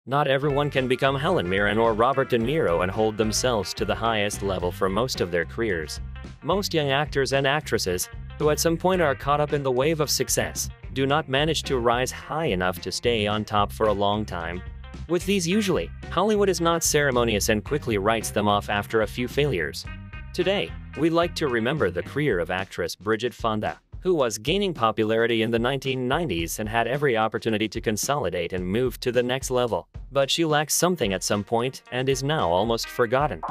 Not everyone can become Helen Mirren or Robert De Niro and hold themselves to the highest level for most of their careers. Most young actors and actresses, who at some point are caught up in the wave of success, do not manage to rise high enough to stay on top for a long time. With these usually, Hollywood is not ceremonious and quickly writes them off after a few failures. Today, we'd like to remember the career of actress Bridget Fonda, who was gaining popularity in the 1990s and had every opportunity to consolidate and move to the next level. But she lacked something at some point and is now almost forgotten.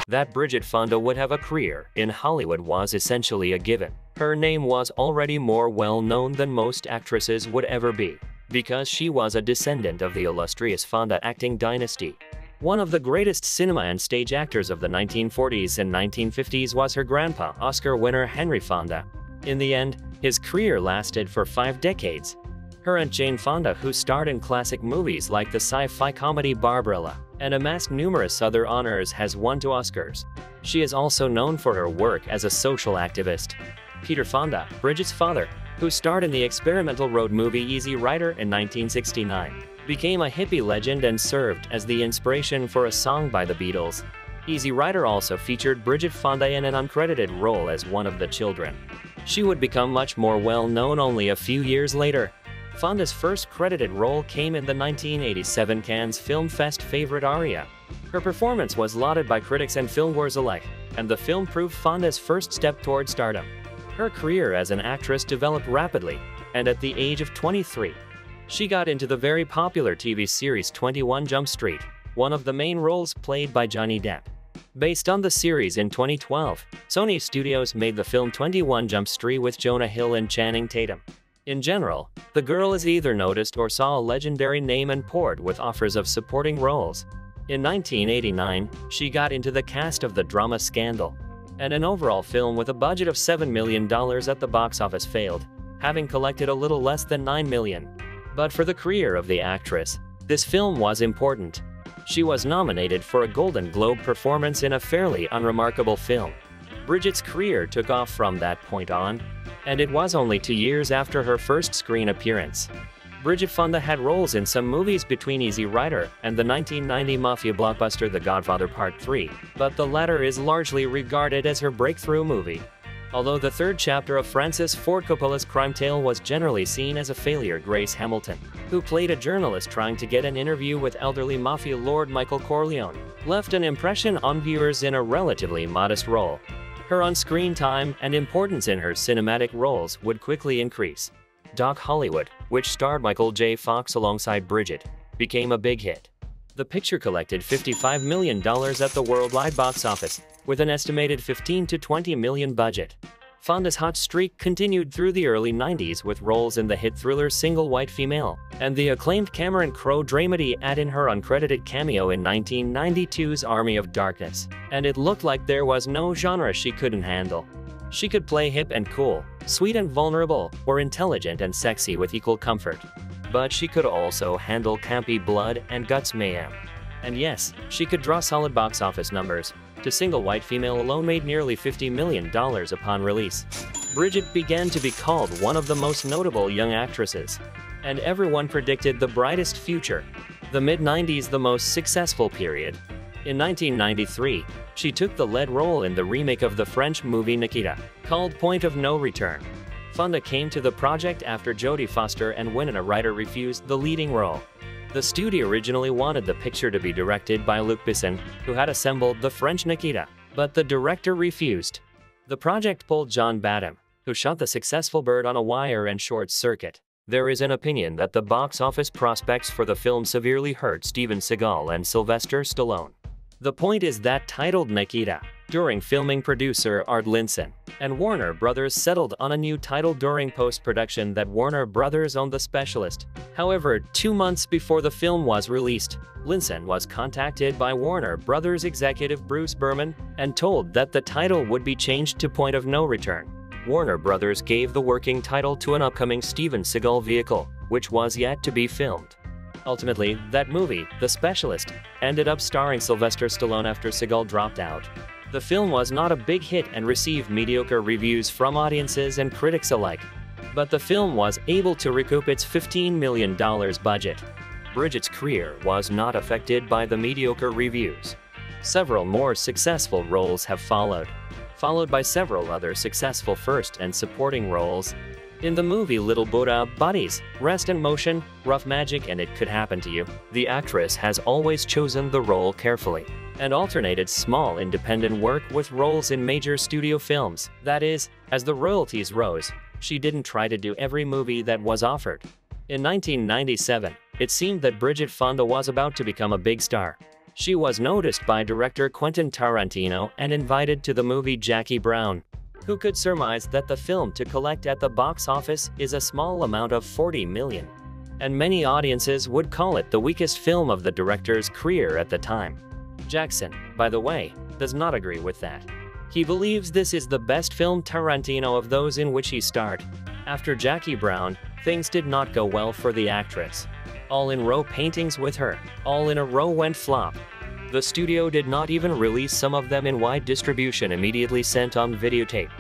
That Bridget Fonda would have a career in Hollywood was essentially a given. Her name was already more well-known than most actresses would ever be, because she was a descendant of the illustrious Fonda acting dynasty. One of the greatest cinema and stage actors of the 1940s and 1950s was her grandpa, Oscar winner Henry Fonda. In the end, his career lasted for 5 decades. Her Aunt Jane Fonda, who starred in classic movies like the sci-fi comedy Barbarella, and amassed numerous other honors, has won 2 Oscars. She is also known for her work as a social activist. Peter Fonda, Bridget's father, who starred in the experimental road movie Easy Rider in 1969, became a hippie legend and served as the inspiration for a song by the Beatles. Easy Rider also featured Bridget Fonda in an uncredited role as one of the children. She would become much more well-known only a few years later. Fonda's first credited role came in the 1987 Cannes Film Fest favorite aria. Her performance was lauded by critics and filmgoers alike, and the film proved Fonda's first step toward stardom. Her career as an actress developed rapidly, and at the age of 23, she got into the very popular TV series 21 Jump Street, one of the main roles played by Johnny Depp. Based on the series in 2012, Sony Studios made the film 21 Jump Street with Jonah Hill and Channing Tatum. In general, the girl is either noticed or saw a legendary name and poured with offers of supporting roles. In 1989, she got into the cast of the drama Scandal, and an overall film with a budget of $7 million at the box office failed, having collected a little less than $9 million. But for the career of the actress, this film was important. She was nominated for a Golden Globe performance in a fairly unremarkable film. Bridget's career took off from that point on, and it was only 2 years after her first screen appearance. Bridget Fonda had roles in some movies between Easy Rider and the 1990 mafia blockbuster The Godfather Part 3, but the latter is largely regarded as her breakthrough movie. Although the 3rd chapter of Francis Ford Coppola's crime tale was generally seen as a failure, Grace Hamilton, who played a journalist trying to get an interview with elderly mafia lord Michael Corleone, left an impression on viewers in a relatively modest role. Her on-screen time and importance in her cinematic roles would quickly increase. Doc Hollywood, which starred Michael J. Fox alongside Bridget, became a big hit. The picture collected $55 million at the worldwide box office, with an estimated $15 to $20 million budget. Fonda's hot streak continued through the early 90s with roles in the hit thriller Single White Female, and the acclaimed Cameron Crowe dramedy add in her uncredited cameo in 1992's Army of Darkness. And it looked like there was no genre she couldn't handle. She could play hip and cool, sweet and vulnerable, or intelligent and sexy with equal comfort. But she could also handle campy blood and guts mayhem. And yes, she could draw solid box office numbers. To Single White Female alone made nearly $50 million upon release. Bridget began to be called one of the most notable young actresses, and everyone predicted the brightest future. The mid-90s the most successful period. In 1993, she took the lead role in the remake of the French movie Nikita, called Point of No Return. Fonda came to the project after Jodie Foster and Winona Ryder refused the leading role. The studio originally wanted the picture to be directed by Luc Besson, who had assembled the French Nikita, but the director refused. The project pulled John Badham, who shot the successful Bird on a Wire and Short Circuit. There is an opinion that the box office prospects for the film severely hurt Steven Seagal and Sylvester Stallone. The point is that titled Nikita, during filming producer Art Linson and Warner Brothers settled on a new title during post-production that Warner Brothers owned The Specialist. However, 2 months before the film was released, Linson was contacted by Warner Brothers executive Bruce Berman and told that the title would be changed to Point of No Return. Warner Brothers gave the working title to an upcoming Steven Seagal vehicle, which was yet to be filmed. Ultimately, that movie, The Specialist, ended up starring Sylvester Stallone after Seagal dropped out. The film was not a big hit and received mediocre reviews from audiences and critics alike. but the film was able to recoup its $15 million budget. Bridget's career was not affected by the mediocre reviews. Several more successful roles have followed by several other successful first and supporting roles. In the movie Little Buddha, Buddies, Rest in Motion, Rough Magic, and It Could Happen to You, the actress has always chosen the role carefully and alternated small independent work with roles in major studio films. That is, as the royalties rose, she didn't try to do every movie that was offered. In 1997, it seemed that Bridget Fonda was about to become a big star. She was noticed by director Quentin Tarantino and invited to the movie Jackie Brown. Who could surmise that the film to collect at the box office is a small amount of $40 million? And many audiences would call it the weakest film of the director's career at the time. Jackson, by the way, does not agree with that. He believes this is the best film Tarantino of those in which he starred. After Jackie Brown, things did not go well for the actress. All in row paintings with her, all in a row went flop. The studio did not even release some of them in wide distribution, immediately sent on videotape.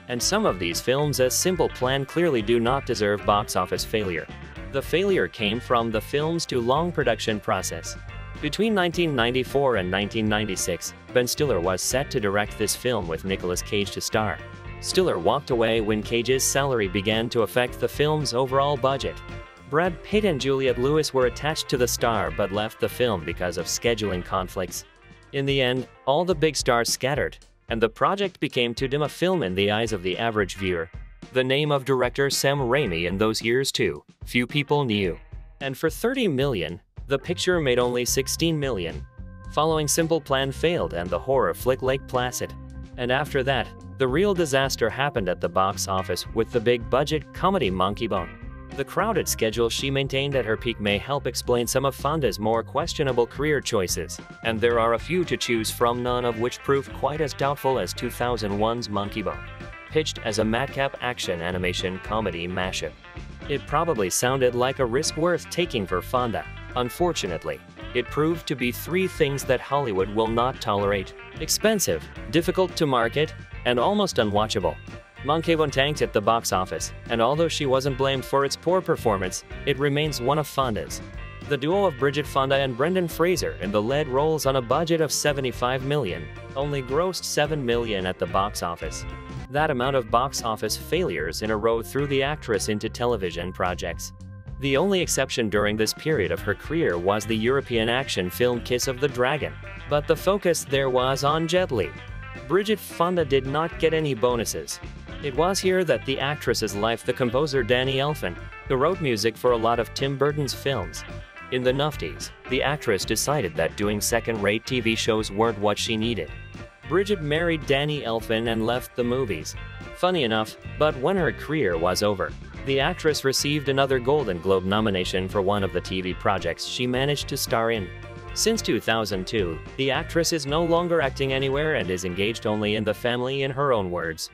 And some of these films, as Simple Plan, clearly do not deserve box office failure. The failure came from the film's too long production process. Between 1994 and 1996, Ben Stiller was set to direct this film with Nicolas Cage to star. Stiller walked away when Cage's salary began to affect the film's overall budget. Brad Pitt and Juliette Lewis were attached to the star but left the film because of scheduling conflicts. In the end, all the big stars scattered, and the project became too dim a film in the eyes of the average viewer. The name of director Sam Raimi in those years too, few people knew. And for $30 million, the picture made only $16 million. Following Simple Plan failed and the horror flick Lake Placid. And after that, the real disaster happened at the box office with the big-budget comedy Monkeybone. The crowded schedule she maintained at her peak may help explain some of Fonda's more questionable career choices, and there are a few to choose from, none of which proved quite as doubtful as 2001's Monkeybone. Pitched as a madcap action animation comedy mashup, it probably sounded like a risk worth taking for Fonda. Unfortunately, it proved to be three things that Hollywood will not tolerate: expensive, difficult to market, and almost unwatchable. Monkeybone tanked at the box office, and although she wasn't blamed for its poor performance, it remains one of Fonda's. The duo of Bridget Fonda and Brendan Fraser in the lead roles on a budget of $75 million only grossed $7 million at the box office. That amount of box office failures in a row threw the actress into television projects. The only exception during this period of her career was the European action film Kiss of the Dragon, but the focus there was on Jet Li. Bridget Fonda did not get any bonuses. It was here that the actress's life, the composer Danny Elfman, who wrote music for a lot of Tim Burton's films. In the noughties, the actress decided that doing second-rate TV shows weren't what she needed. Bridget married Danny Elfman and left the movies. Funny enough, but when her career was over, the actress received another Golden Globe nomination for one of the TV projects she managed to star in. Since 2002, the actress is no longer acting anywhere and is engaged only in the family, in her own words.